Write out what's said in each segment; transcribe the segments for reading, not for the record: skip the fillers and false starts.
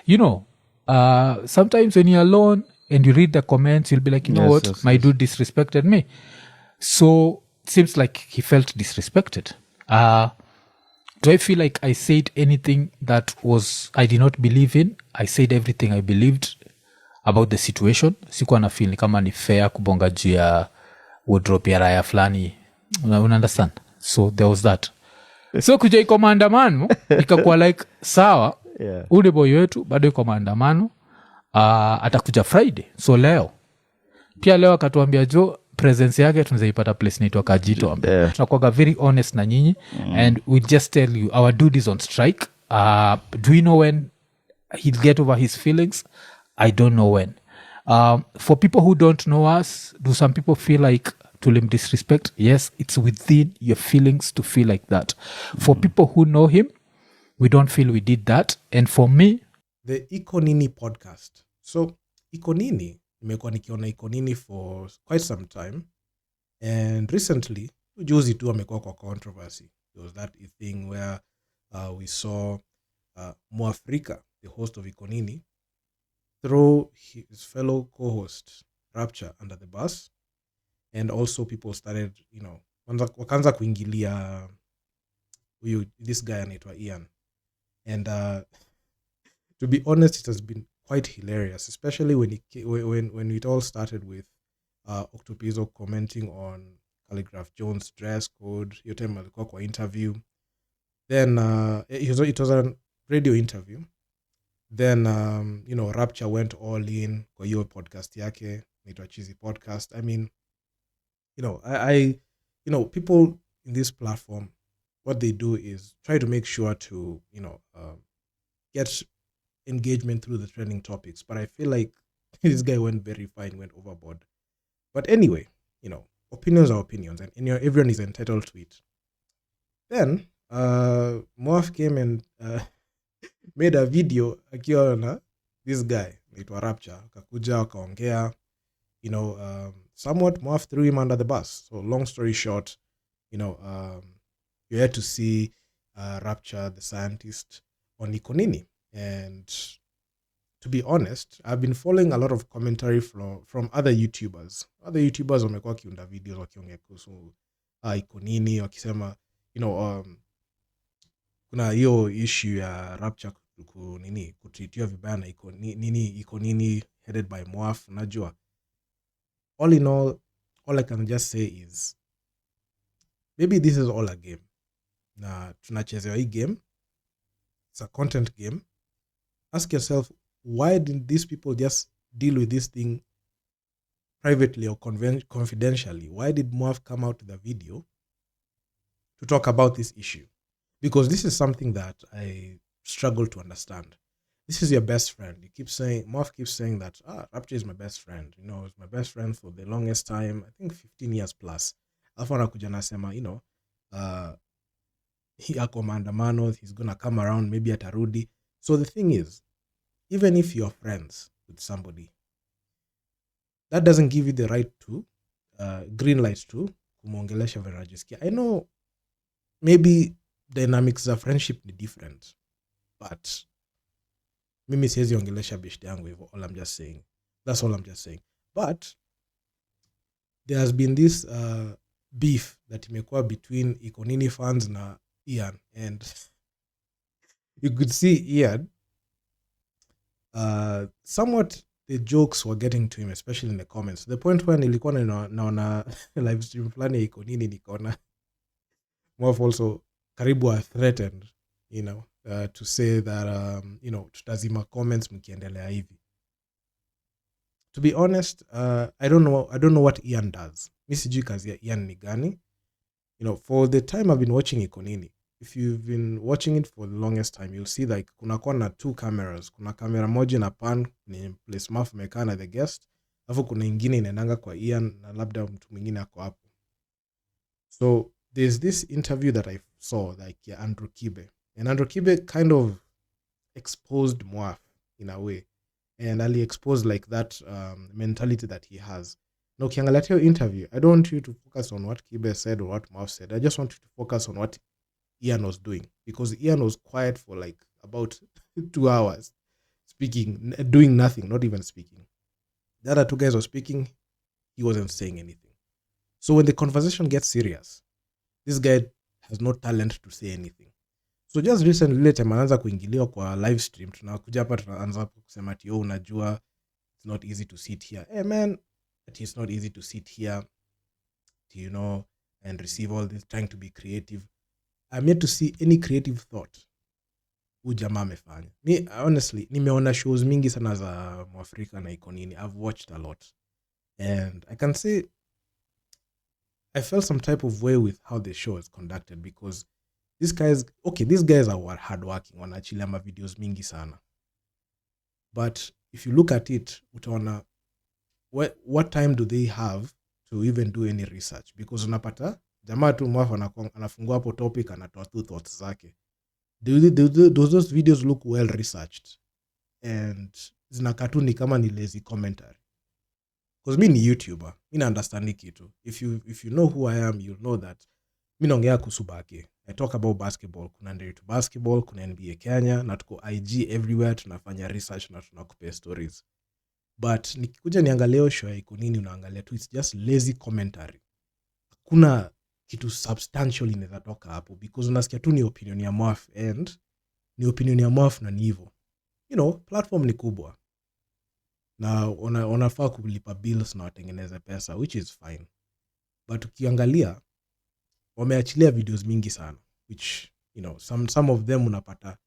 you know, sometimes when you're alone and you read the comments, you'll be like, you know what, my dude disrespected me. So seems like he felt disrespected. Do I feel like I said anything that was I did not believe in? I said everything I believed about the situation. Sikuwa na feel ni kama ni fair kubonga juu ya wardrobe ya raya fulani. Una understand? So there was that. So kuja iko maandamano ikakuwa like sawa, ule boy wetu bado iko maandamano, atakuja Friday. So leo akatuambia jo presence yake tunazaipata place naitwa Kajito. Tunakuwaga very honest na nyinyi and we'll just tell you our dude is on strike. Do we know when he'll get over his feelings? I don't know when. For people who don't know us, do some people feel like tulim disrespect? Yes, it's within your feelings to feel like that. For people who know him, we don't feel we did that. And for me, the Nini podcast. So Nini, nimekuwa nikiona Nini for quite some time, and recently juzi tu amekuwa kwa controversy. There was that thing where we saw Mwafrika, the host of Nini, throw his fellow co-host Rapture under the bus, and also people started, wakaanza kuingilia this guy anaitwa Ian. And to be honest, it has been quite hilarious, especially when it all started with Octopizzo commenting on Calligraph Jones' dress code. Your time alikuwa kwa interview. Then it was a radio interview. Then Rapture went all in kwa hiyo podcast yake, inaitwa Cheesy Podcast. I mean, I people in this platform, what they do is try to make sure to get engagement through the trending topics, but I feel like this guy went very fine, went overboard. But anyway, opinions are opinions, and everyone is entitled to it. Then Moaf came and made a video akiwa na this guy naitwa Rapture, akakuja akaongea, somewhat Moaf threw him under the bus. So long story short, you had to see Rapture, the scientist, on Nini. And to be honest, I've been following a lot of commentary from other YouTubers. Other YouTubers wamekuwa kiunda videos wakiongea kuhusu Nini, wakisema, kuna hiyo issue ya Rapture kutreatiwa vibaya na Nini headed by Moaf. Najua, all in all I can just say is maybe this is all a game. Na tunachezewa hii game. It's a content game. Ask yourself, why didn't these people just deal with this thing privately or confidentially? Why did Moaf come out with a video to talk about this issue? Because this is something that I struggle to understand. This is your best friend. Moaf keeps saying that Rapture is my best friend. It's my best friend for the longest time. I think 15 years plus. Alafu anakuja nasema, he ako maandamano, he's gonna come around, maybe atarudi. So the thing is, even if you're friends with somebody, that doesn't give you the right to green light to kumwongelesha venajisikia. I know maybe dynamics of friendship ni different, but mimi siwezi ongelesha beshte yangu hivyo. That's all I'm just saying. But there has been this beef that imekuwa between Nini fans na Ian, and you could see Ian somewhat the jokes were getting to him, especially in the comments. The point when nilikuwa naona live stream fulani Nini, nikaona Moaf also karibu threatened to say that tutazima comments mkiendelea hivi. To be honest, I don't know what Ian does. Mi sijui kazi ya Ian ni gani. For the time I've been watching Nini, if you've been watching it for the longest time, you'll see like kunakuwa na two cameras. Kuna kamera moja na pan ni place Moaf amekaa na the guest, alafu kuna ingine inaendanga kwa Ian na labda mtu mwingine ako hapo. So there's this interview that I saw, like Andrew Kibe, and Andrew Kibe kind of exposed Moaf in a way, and Ali exposed like that mentality that he has. Now, ukiangalia hiyo interview, I don't want you to focus on what Kibe said or what Moaf said. I just want you to focus on what Ian was doing, because Ian was quiet for like about 2 hours speaking, doing nothing, not even speaking. The other two guys were speaking, he wasn't saying anything. So when the conversation gets serious, this guy has no talent to say anything. So just recently ile time anaanza kuingiliwa kwa live stream, tunakuja hapa tunaanza kusema ati unajua it's not easy to sit here. Hey man, it's not easy to sit here, you know, and receive all this, trying to be creative. I'm yet to see any creative thought huyu jamaa amefanya. Mi honestly nimeona shows mingi sana za Mwafrika na iko nini. I've watched a lot. And I can say I felt some type of way with how the show is conducted because these guys are hardworking, wanaachilia ma videos mingi sana. But if you look at it, utaona what time do they have to even do any research? Because unapata jamaa tu mwafu anafungua hapo topic, anatoa tu thoughts zake. Those videos look well researched and zinakaa ni kama ni lazy commentary. Because mi ni YouTuber, mi na understand kitu. If you know who I am, you'll know that mi naongea kuhusu bake. I talk about basketball. Kuna Nini to basketball, kuna NBA Kenya, na tuko IG everywhere, tunafanya research na tunakupea stories. But nikikuja niangalia show ya iko nini, unaangalia tu, it's just lazy commentary. Hakuna kitu substantial inaweza toka hapo because unasikia tu ni opinion ya Mwaf, and ni opinion ya Mwaf na ni hivyo. You know, platform ni kubwa. Na unafaa kulipa bills na watengeneze pesa, which is fine. But ukiangalia wameachilia videos mingi sana, which, you know, some of them unapata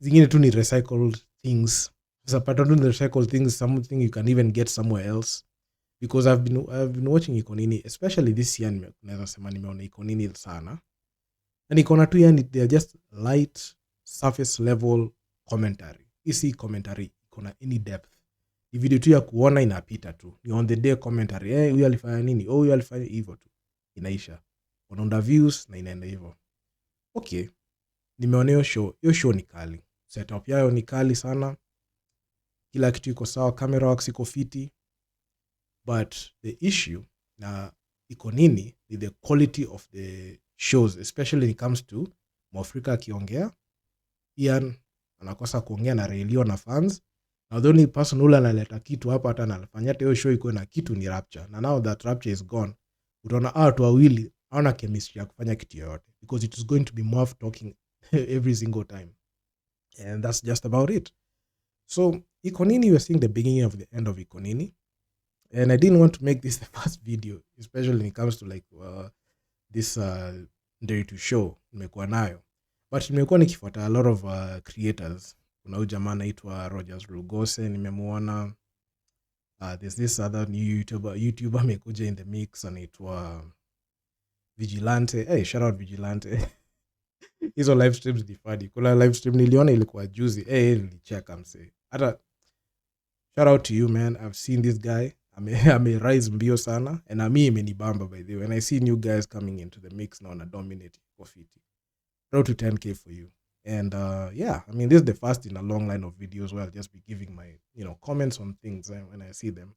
zingine tu ni recycled things. Zapata tu ni recycled things, something you can even get somewhere else. Because I've been watching iko nini, especially this year, naweza sema nimeona iko nini sana. And iko tu yani, they are just light surface level commentary. Isi commentary iko na any depth. Ni video tu ya kuona inapita tu. Ni on the day commentary. Huyu alifanya nini? Huyu alifanya hivyo tu. Inaisha. Wanaunda views na inaenda hivyo. Okay. Nimeona hiyo show ni kali. Setup yao ni kali sana. Kila kitu iko sawa, camera works iko fiti. But the issue na iko nini ni the quality of the shows, especially when it comes to Mwafrika akiongea. Ian anakosa kuongea na Railio na fans. Now the only person who analeta kitu hapa hata anafanya hiyo show iko na kitu ni Rapture. Na now that Rapture is gone, utaona watu wawili hawana chemistry ya kufanya kitu yoyote because it is going to be Mwaf talking every single time. And that's just about it. So iko nini, you are seeing the beginning of the end of iko nini. And I didn't want to make this the first video, especially when it comes to like this Nini to show nimekuwa nayo. But nimekuwa nikifuata a lot of creators. Kuna huyu jamaa anaitwa Rogers Rugose nimemuona. There's this other new YouTuber amekuja in the mix anaitwa Vigilante. Hey, shout out Vigilante. Hizo live streams ni funny. Kuna live stream niliona ilikuwa juicy. Hey, nilicheck amse. Hata shout out to you, man. I've seen this guy. Ame rise mbio sana. And me imenibamba by the way. When I see new guys coming into the mix now na dominate Kofiti. Road to 10K for you. And yeah, I mean, this is the first in a long line of videos where I'll just be giving my, you know, comments on things when I see them.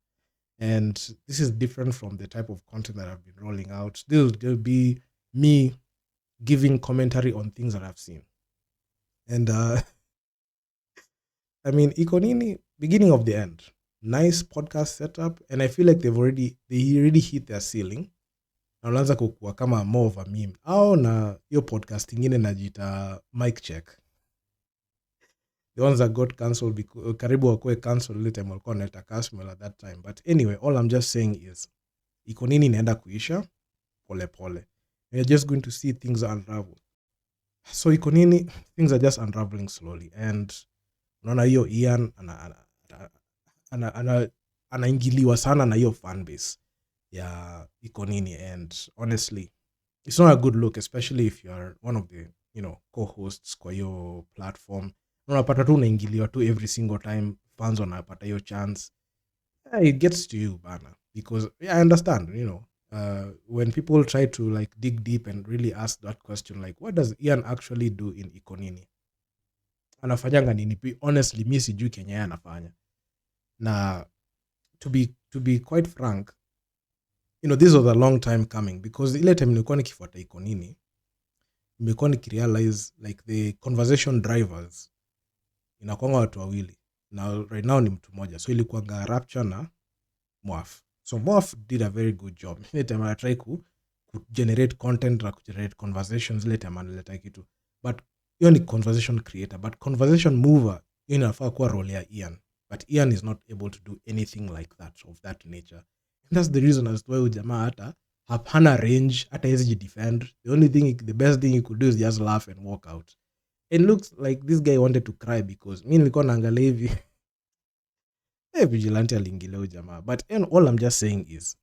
And this is different from the type of content that I've been rolling out. There'll be me giving commentary on things that I've seen. And I mean, iko nini, beginning of the end. Nice podcast setup, and I feel like they already hit their ceiling. Na unaanza kukua kama more of a meme. Au na hiyo podcast ingine najita mic check. The ones that got cancelled because karibu wakue cancelled ile time walikuwa wanaleta Casmel at that time. But anyway, all I'm just saying is iko nini inaenda kuisha pole pole. You're just going to see things unravel. So iko nini, things are just unraveling slowly. And unaona hiyo Ian anaingiliwa sana na hiyo fan base ya iko nini, and honestly it's not a good look, especially if you are one of the, you know, co-hosts kwa hiyo platform. Unapata tu unaingiliwa tu every single time fans wanapata hiyo chance. It gets to you bana, because I understand, you know, when people try to like dig deep and really ask that question, like what does Ian actually do in iko nini, anafanyanga nini? Honestly mi sijui kenye yeye anafanya. Na to be quite frank, you know, this was a long time coming, because ile time nilikuwa nikifuata iko nini, nimekuwa nikirealize like the conversation drivers inakuanga watu wawili na right now ni mtu mmoja, so ilikuanga Rapture na Mwaf. So Mwaf did a very good job. Ile time anatry ku generate content na generate conversations, ile time analeta kitu, but hiyo ni conversation creator, but conversation mover hiyo inafaa kuwa role ya Ian, but Ian is not able to do anything like that of that nature, and that's the reason as to why jamaa hata hapana range, hata hezi defend. The best thing he could do is just laugh and walk out. It looks like this guy wanted to cry because mi nilikuwa naangalia hivi vigilante aliingilia jamaa, but all I'm just saying is,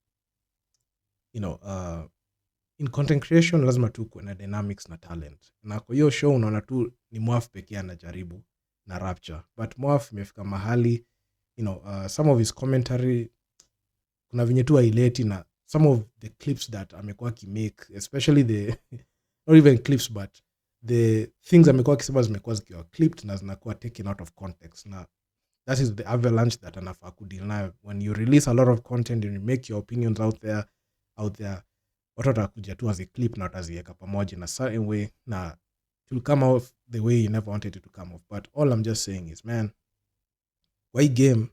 in content creation lazima tu kuwe na dynamics na talent, na kwa hiyo show unaona tu ni Mwaf pekee anajaribu na Rapture, but Mwaf imefika mahali some of his commentary kuna vinye tu aileti, na some of the clips that amekuwa akimake, especially the not even clips but the things amekuwa akisema zimekuwa zikiwa clipped na zinakuwa taken out of context, na that is the avalanche that anafaa kudeal nayo. When you release a lot of content and you make your opinions out there, watu watakuja tu as a clip na wataziweka pamoja na certain way, na it will come off the way you never wanted it to come off. But all I'm just saying is, man, kwa hii game,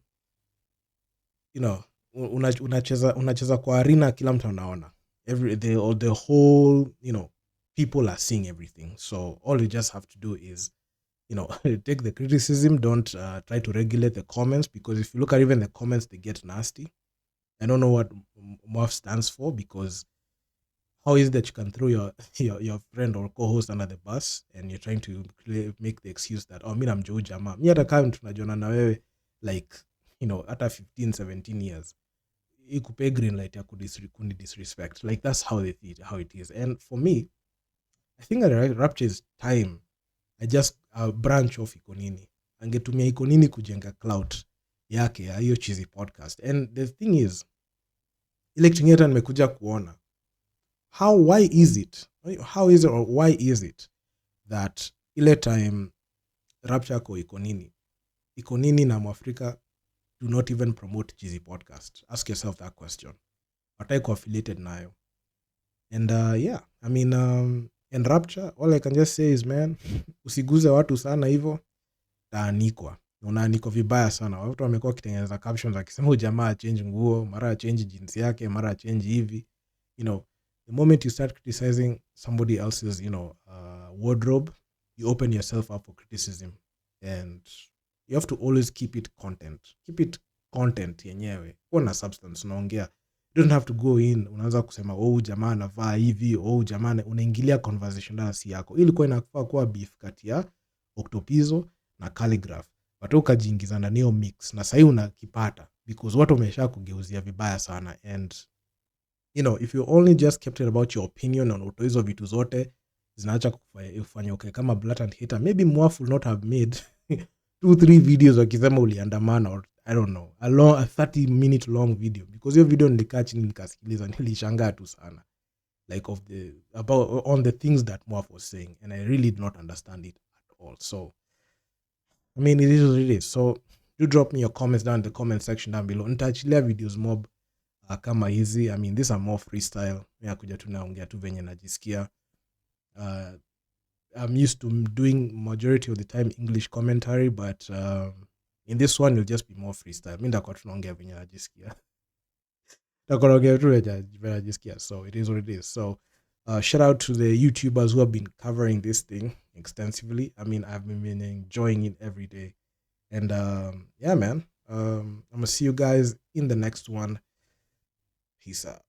unacheza kwa arena, kila mtu anaona, the whole, people are seeing everything. So all you just have to do is, take the criticism, don't try to regulate the comments, because if you look at even the comments, they get nasty. I don't know what Mwaf stands for, because how is it that you can throw your friend or co-host under the bus and you're trying to make the excuse that, mi namjua jamaa, mi hata kama tunajiona na wewe like, hata 15-17 years, ikupe green light ya disrespect, like that's how it is. And for me, I think at Rapture's time, I just branch off Nini, angetumia Nini kujenga clout yake ya hiyo cheesy podcast. And the thing is, ile kitu ngeta nimekuja kuona, why is it that ile time Rapture ko Nini na Mwafrika do not even promote cheesy podcast? Ask yourself that question. Watai ko affiliated nayo. And and Rapture, all I can just say is, man, usiguze watu sana hivyo, taanikwa. Unaanikwa vibaya sana. Watu wamekuwa kitengeneza captions akisema jamaa change nguo, mara change jinsi yake, mara change hivi. The moment you start criticizing somebody else's, wardrobe, you open yourself up for criticism. And you have to always keep it content. Keep it content yenyewe. Kuna substance unaongea. You don't have to go in, unaanza kusema, jamaa anavaa hivi, jamaa, unaingilia conversation na si yako. Ilikuwa inafaa kuwa beef kati ya Octopizo na Calligraph. But ukajiingiza na neo mix, na sasa unakipata because watu wamesha kugeuzia vibaya sana. And if you only just kept it about your opinion on hizo vitu zote zinaacha kufanya kama blatant hater, maybe Mwaf will not have made 2-3 videos wakisema uliandamana, or I don't know, a 30-minute long video, because hiyo video nilikaa chini nikasikiliza, nilishangaa tu sana, like on the things that Mwaf was saying, and I really did not understand it at all. So it is what it is. So do drop me your comments down in the comment section down below. Nitaachilia videos mob kama hizi. These are more freestyle. Mimi kuja tu naongea tu venye najisikia. I'm used to doing majority of the time English commentary, but in this one it'll just be more freestyle. Mimi ndakuwa tunaongea venye najisikia. Ndakuongea tu venye najisikia. So it is what it is. So shout out to the YouTubers who have been covering this thing extensively. I've been enjoying it every day. And yeah, man. I'm gonna see you guys in the next one. Peace out.